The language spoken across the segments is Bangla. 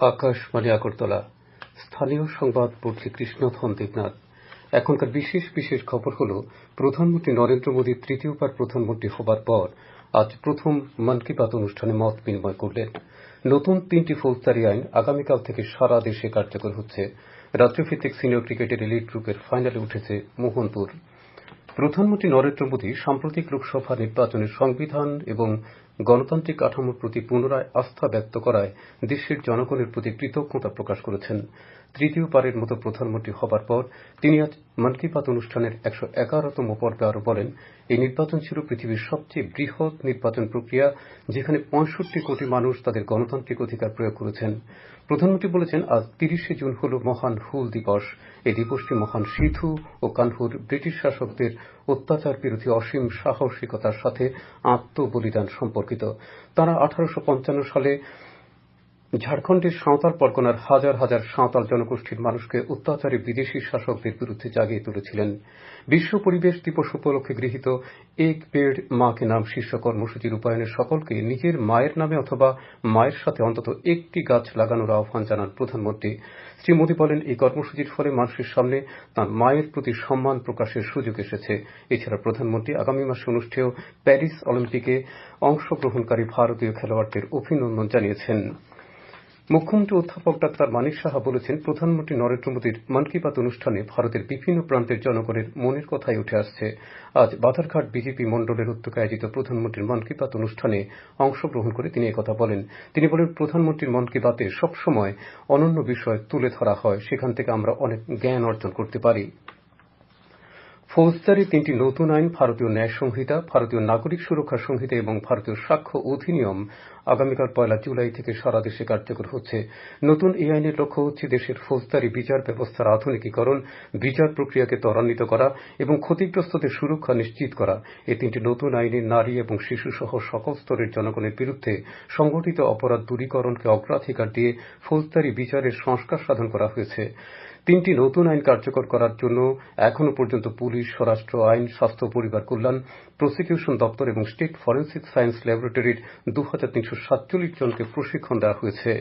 আকাশবাণী আগরতলা। স্থানীয় সংবাদ পড়ছে কৃষ্ণধন দেবনাথ। এখনকার বিশেষ খবর হল, প্রধানমন্ত্রী নরেন্দ্র মোদী তৃতীয়বার প্রধানমন্ত্রী হবার পর আজ প্রথম মন কি বাত অনুষ্ঠানে মত বিনিময় করলেন। নতুন 3টি ফৌজদারি আইন আগামীকাল থেকে সারা দেশে কার্যকর হচ্ছে। রাজ্যভিত্তিক সিনিয়র ক্রিকেটের এলিট গ্রুপের ফাইনালে উঠেছে মোহনপুর। প্রধানমন্ত্রী নরেন্দ্র মোদী সাম্প্রতিক লোকসভা নির্বাচনে সংবিধান এবং গণতান্ত্রিক কাঠামোর প্রতি পুনরায় আস্থা ব্যক্ত করায় দেশের জনগণের প্রতি কৃতজ্ঞতা প্রকাশ করেছেন। তৃতীয়বারের মতো প্রধানমন্ত্রী হবার পর তিনি আজ মন কি বাত অনুষ্ঠানের 111তম পর্বে আরো বলেন, এই নির্বাচন ছিল পৃথিবীর সবচেয়ে বৃহৎ নির্বাচন প্রক্রিয়া, যেখানে 65 কোটি মানুষ তাদের গণতান্ত্রিক অধিকার প্রয়োগ করেছেন। প্রধানমন্ত্রী বলেছেন, আজ 30শে জুন হল মহান হুল দিবস। এই দিবসটি মহান সিধু ও কানহুর ব্রিটিশ শাসকদের অত্যাচার বিরোধী অসীম সাহসিকতার সাথে আত্মবলিদান সম্পর্কিত। তাঁরা 1855 সালে ঝাড়খণ্ডের সাঁওতাল পরগনার হাজার হাজার সাঁওতাল জনগোষ্ঠীর মানুষকে অত্যাচারী বিদেশী শাসকদের বিরুদ্ধে জাগিয়ে তুলেছিলেন। বিশ্ব পরিবেশ দিবস উপলক্ষে গৃহীত এক পেড় মা কে নাম শীর্ষক কর্মসূচি রূপায়ণে সকলকে নিজের মায়ের নামে অথবা মায়ের সাথে অন্তত একটি গাছ লাগানোর আহ্বান জানান প্রধানমন্ত্রী। শ্রী মোদী বলেন, এই কর্মসূচির ফলে মানুষের সামনে তাঁর মায়ের প্রতি সম্মান প্রকাশের সুযোগ এসেছে। এছাড়া প্রধানমন্ত্রী আগামী মাসে অনুষ্ঠেয় প্যারিস অলিম্পিকে অংশগ্রহণকারী ভারতীয় খেলোয়াড়দের অভিনন্দন জানিয়েছেন। মুখ্যমন্ত্রী অধ্যাপক ডাক্তার মানিক সাহা বলেছেন, প্রধানমন্ত্রী নরেন্দ্র মোদীর মন কি বাত অনুষ্ঠানে ভারতের বিভিন্ন প্রান্তের জনগণের মনের কথাই উঠে আসছে। আজ বাধারঘাট বিজেপি মন্ডলের উদ্যোগে আয়োজিত প্রধানমন্ত্রীর মন কি বাত অনুষ্ঠানে অংশগ্রহণ করে তিনি একথা বলেন। তিনি বলেন, প্রধানমন্ত্রীর মন কি বাতে সবসময় অনন্য বিষয় তুলে ধরা হয়, সেখান থেকে আমরা অনেক জ্ঞান অর্জন করতে পারি। ফৌজদারি 3টি নতুন আইন, ভারতীয় ন্যায় সংহিতা, ভারতীয় নাগরিক সুরক্ষা সংহিতা এবং ভারতীয় সাক্ষ্য অধিনিয়ম আগামীকাল 1 জুলাই থেকে সারা দেশে কার্যকর হচ্ছে। নতুন এই আইনের লক্ষ্য হচ্ছে দেশের ফৌজদারি বিচার ব্যবস্থার আধুনিকীকরণ, বিচার প্রক্রিয়াকে ত্বরান্বিত করা এবং ক্ষতিগ্রস্তদের সুরক্ষা নিশ্চিত করা। এই 3টি নতুন আইনে নারী এবং শিশু সহ সকল স্তরের জনগণের বিরুদ্ধে সংগঠিত অপরাধ দূরীকরণকে অগ্রাধিকার দিয়ে ফৌজদারি বিচারের সংস্কার সাধন করা হয়েছে। 3টি নতুন আইন কার্যকর করার জন্য এখনো পর্যন্ত পুলিশ, স্বরাষ্ট্র আইন, স্বাস্থ্য ও পরিবার কল্যাণ, প্রসিকিউশন দপ্তর এবং স্টেট ফরেন্সিক সায়েন্স ল্যাবরেটরির 2347 জনকে প্রশিক্ষণ দেওয়া হয়েছে।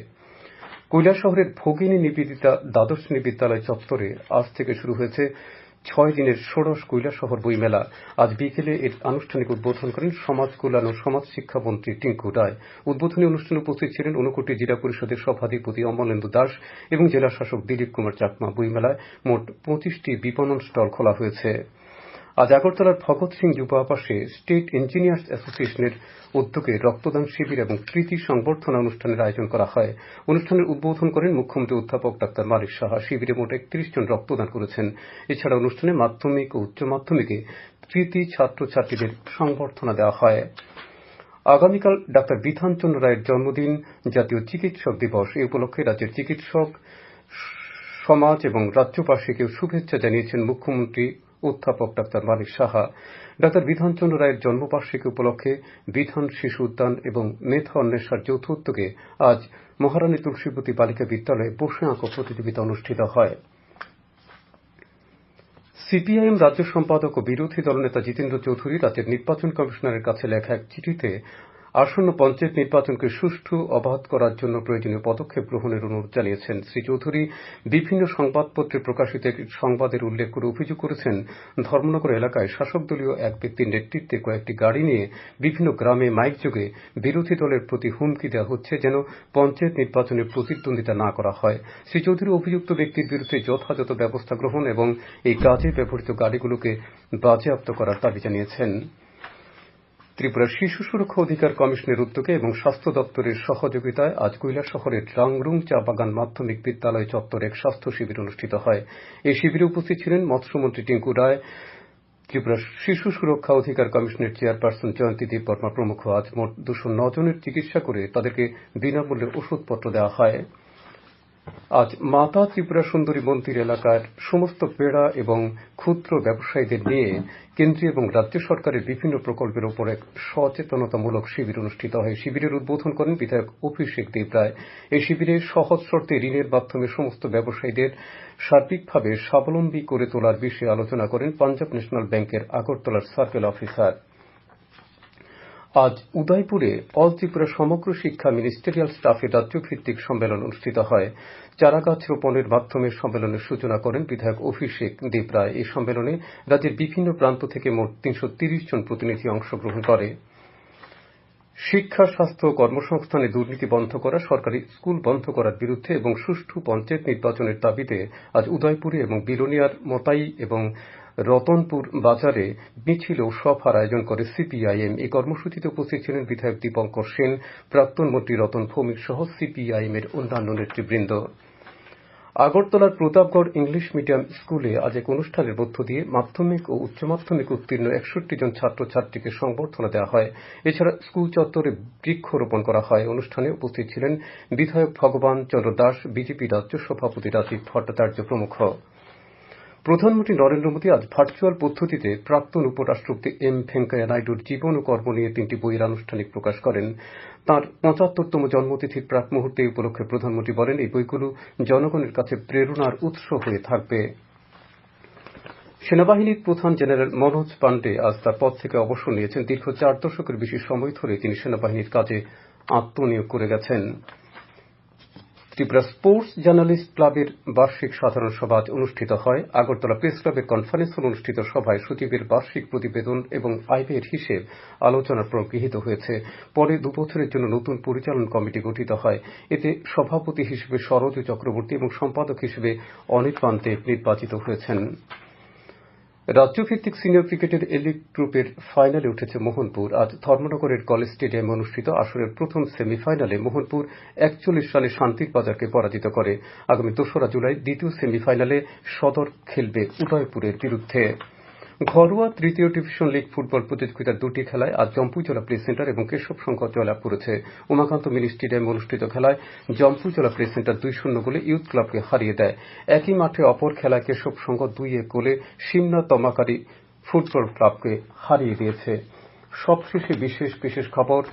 কৈলাসহরের ভগিনী নিবেদিতা দ্বাদশ শ্রেণী বিদ্যালয় চত্বরে আজ থেকে শুরু হয়েছে 6 দিনের ষোড়শ কৈলাসহর বইমেলা। আজ বিকেলে এর আনুষ্ঠানিক উদ্বোধন করেন সমাজ কল্যাণ ও সমাজ শিক্ষা মন্ত্রী টিঙ্কু রায়। উদ্বোধনী অনুষ্ঠানে উপস্থিত ছিলেন ঊনকোটি জেলা পরিষদের সভাধিপতি অমলেন্দু দাস এবং জেলা শাসক দিলীপ কুমার চাকমা। বইমেলায় মোট 25টি বিপণন স্টল খোলা হয়েছে। আজ আগরতলার ভগৎ সিং যুব আবাসে স্টেট ইঞ্জিনিয়ার্স অ্যাসোসিয়েশনের উদ্যোগে রক্তদান শিবির এবং কৃতি সংবর্ধনা অনুষ্ঠানের আয়োজন করা হয়। অনুষ্ঠানের উদ্বোধন করেন মুখ্যমন্ত্রী অধ্যাপক ডাক্তার মানিক সাহা। শিবিরে মোট 31 জন রক্তদান করেছেন। এছাড়া অনুষ্ঠানে মাধ্যমিক ও উচ্চ মাধ্যমিকে কৃতি ছাত্রছাত্রীদের সংবর্ধনা দেওয়া হয়। আগামীকাল ডাক্তার বিধানচন্দ্র রায়ের জন্মদিন, জাতীয় চিকিৎসক দিবস। এই উপলক্ষে রাজ্যের চিকিৎসক সমাজ এবং রাজ্যবাসীকে শুভেচ্ছা জানিয়েছেন মুখ্যমন্ত্রী অধ্যাপক ডাক্তার মানিক সাহা। ডাক্তার বিধানচন্দ্র রায়ের জন্মবার্ষিকী উপলক্ষে বিধান শিশু উদ্যান এবং মেধা অন্বেষার যৌথ উদ্যোগে আজ মহারানী তুলসীবতী বালিকা বিদ্যালয়ে বসে আঁকো প্রতিযোগিতা অনুষ্ঠিত হয়। সিপিআইএম রাজ্য সম্পাদক ও বিরোধী দলনেতা জিতেন্দ্র চৌধুরী রাজ্যের নির্বাচন কমিশনারের কাছে লেখা এক চিঠিতে আসন্ন পঞ্চায়েত নির্বাচনকে সুষ্ঠু অবাধ করার জন্য প্রয়োজনীয় পদক্ষেপ গ্রহণের অনুরোধ জানিয়েছেন। শ্রী চৌধুরী বিভিন্ন সংবাদপত্রে প্রকাশিত একটি সংবাদের উল্লেখ করে অভিযোগ করেছেন, ধর্মনগর এলাকায় শাসক দলীয় এক ব্যক্তির নেতৃত্বে কয়েকটি গাড়ি নিয়ে বিভিন্ন গ্রামে মাইকযোগে বিরোধী দলের প্রতি হুমকি দেওয়া হচ্ছে যেন পঞ্চায়েত নির্বাচনে প্রতিদ্বন্দ্বিতা না করা হয়। শ্রী চৌধুরী অভিযুক্ত ব্যক্তির বিরুদ্ধে যথাযথ ব্যবস্থা গ্রহণ এবং এই কাজে ব্যবহৃত গাড়িগুলোকে বাজেয়াপ্ত করার দাবি জানিয়েছেন। ত্রিপুরা শিশু সুরক্ষা অধিকার কমিশনের উদ্যোগে এবং স্বাস্থ্য দপ্তরের সহযোগিতায় আজ কৈলাসহরের রাংরুং চা বাগান মাধ্যমিক বিদ্যালয় চত্বরে এক স্বাস্থ্য শিবির অনুষ্ঠিত হয়। এই শিবিরে উপস্থিত ছিলেন মৎস্যমন্ত্রী টিঙ্কু রায়, ত্রিপুরা শিশু সুরক্ষা অধিকার কমিশনের চেয়ারপারসন জয়ন্তী দেববর্মা প্রমুখ। আজ মোট 209 জনের চিকিৎসা করে তাদেরকে বিনামূল্যে ওষুধপত্র দেওয়া হয়। আজ মাতা ত্রিপুরা সুন্দরী মন্দির এলাকার সমস্ত পেড়া এবং ক্ষুদ্র ব্যবসায়ীদের নিয়ে কেন্দ্রীয় এবং রাজ্য সরকারের বিভিন্ন প্রকল্পের উপর এক সচেতনতামূলক শিবির অনুষ্ঠিত হয়। শিবিরের উদ্বোধন করেন বিধায়ক অভিষেক দেব রায়। এই শিবিরে সহজ শর্তে ঋণের মাধ্যমে সমস্ত ব্যবসায়ীদের সার্বিকভাবে স্বাবলম্বী করে তোলার বিষয়ে আলোচনা করেন পাঞ্জাব ন্যাশনাল ব্যাংকের আগরতলার সার্কেল অফিসার। আজ উদয়পুরে অল ত্রিপুরা সমগ্র শিক্ষা মিনিস্টেরিয়াল স্টাফের রাজ্যভিত্তিক সম্মেলন অনুষ্ঠিত হয়। চারাগাছ রোপণের মাধ্যমে সম্মেলনের সূচনা করেন বিধায়ক অভিষেক দেবরায়। এই সম্মেলনে রাজ্যের বিভিন্ন প্রান্ত থেকে মোট ৩৩০ জন প্রতিনিধি অংশগ্রহণ করে। শিক্ষা, স্বাস্থ্য ও কর্মসংস্থানে দুর্নীতি বন্ধ করা, সরকারি স্কুল বন্ধ করার বিরুদ্ধে এবং সুষ্ঠু পঞ্চায়েত নির্বাচনের দাবিতে আজ উদয়পুরে এবং বিলোনিয়ার মতাই এবং রতনপুর বাজারে মিছিল ও সভার আয়োজন করে সিপিআইএম। এই কর্মসূচিতে উপস্থিত ছিলেন বিধায়ক দীপঙ্কর সেন, প্রাক্তন মন্ত্রী রতন ভৌমিক সহ সিপিআইএম এর অন্যান্য নেতৃবৃন্দ। আগরতলার প্রতাপগড় ইংলিশ মিডিয়াম স্কুলে আজ এক অনুষ্ঠানের মধ্য দিয়ে মাধ্যমিক ও উচ্চ মাধ্যমিক উত্তীর্ণ ৬১ জন ছাত্রছাত্রীকে সংবর্ধনা দেওয়া হয়। এছাড়া স্কুল চত্বরে বৃক্ষরোপণ করা হয়। অনুষ্ঠানে উপস্থিত ছিলেন বিধায়ক ভগবান চন্দ্র দাস, বিজেপি রাজ্য সভাপতি রাজীব ভট্টাচার্য প্রমুখ। প্রধানমন্ত্রী নরেন্দ্র মোদী আজ ভার্চুয়াল পদ্ধতিতে প্রাক্তন উপরাষ্ট্রপতি এম ভেঙ্কাইয়া নাইডুর জীবন ও কর্ম নিয়ে ৩টি বইয়ের আনুষ্ঠানিক প্রকাশ করেন। তাঁর ৭৫তম জন্মতিথির প্রাক মুহূর্তে এই উপলক্ষে প্রধানমন্ত্রী বলেন, এই বইগুলো জনগণের কাছে প্রেরণার উৎস হয়ে থাকবে। সেনাবাহিনীর প্রধান জেনারেল মনোজ পান্ডে আজ তার পদ থেকে অবসর নিয়েছেন। দীর্ঘ ৪ দশকের বেশি সময় ধরে তিনি সেনাবাহিনীর কাজে আত্মনিয়োগ করে গেছেন। ত্রিপুরা স্পোর্টস জার্নালিস্ট ক্লাবের বার্ষিক সাধারণ সভা আজ অনুষ্ঠিত হয়। আগরতলা প্রেস ক্লাবের কনফারেন্স হলে অনুষ্ঠিত সভায় সচিবের বার্ষিক প্রতিবেদন এবং আয় ব্যয়ের হিসেব আলোচনার পর গৃহীত হয়েছে। পরে ২ বছরের জন্য নতুন পরিচালন কমিটি গঠিত হয়। এতে সভাপতি হিসেবে সরোজ চক্রবর্তী এবং সম্পাদক হিসেবে অনির্বাণ দেব নির্বাচিত হয়েছেন। রাজ্যভিত্তিক সিনিয়র ক্রিকেটের এলিট গ্রুপের ফাইনালে উঠেছে মোহনপুর। আজ ধর্মনগরের কলেজ স্টেডিয়ামে অনুষ্ঠিত আসরের প্রথম সেমিফাইনালে মোহনপুর ৪১ রানে শান্তির বাজারকে পরাজিত করে। আগামী ২রা জুলাই দ্বিতীয় সেমিফাইনালে সদর খেলবে উদয়পুরের বিরুদ্ধে। ঘরোয়া তৃতীয় ডিভিশন লীগ ফুটবল প্রতিযোগিতার ২টি খেলায় আজ জম্পুইজলা প্লে সেন্টার এবং কেশব সংঘ জয়লাভ করেছে। উমাকান্ত মিনি স্টেডিয়ামে অনুষ্ঠিত খেলায় জম্পুইজলা প্লে সেন্টার ২-০ গোলে ইয়ুথ ক্লাবকে হারিয়ে দেয়। একই মাঠে অপর খেলায় কেশব সংঘ ২-১ গোলে সিমনা তমাকারি ফুটবল ক্লাবকে হারিয়ে দিয়েছে। সবশেষে বিশেষ খবর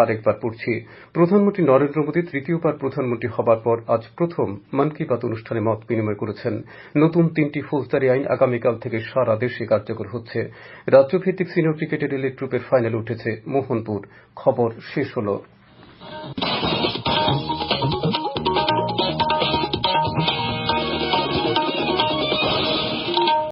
আরেকবার পড়ছি। প্রধানমন্ত্রী নরেন্দ্র মোদী তৃতীয়বার প্রধানমন্ত্রী হবার পর আজ প্রথম মন কি বাত অনুষ্ঠানে মত বিনিময় করেছেন। নতুন 3টি ফৌজদারি আইন আগামীকাল থেকে সারা দেশে কার্যকর হচ্ছে। রাজ্যভিত্তিক সিনিয়র ক্রিকেটের এলিট গ্রুপের ফাইনালে উঠেছে মোহনপুর। খবর শেষ হলো।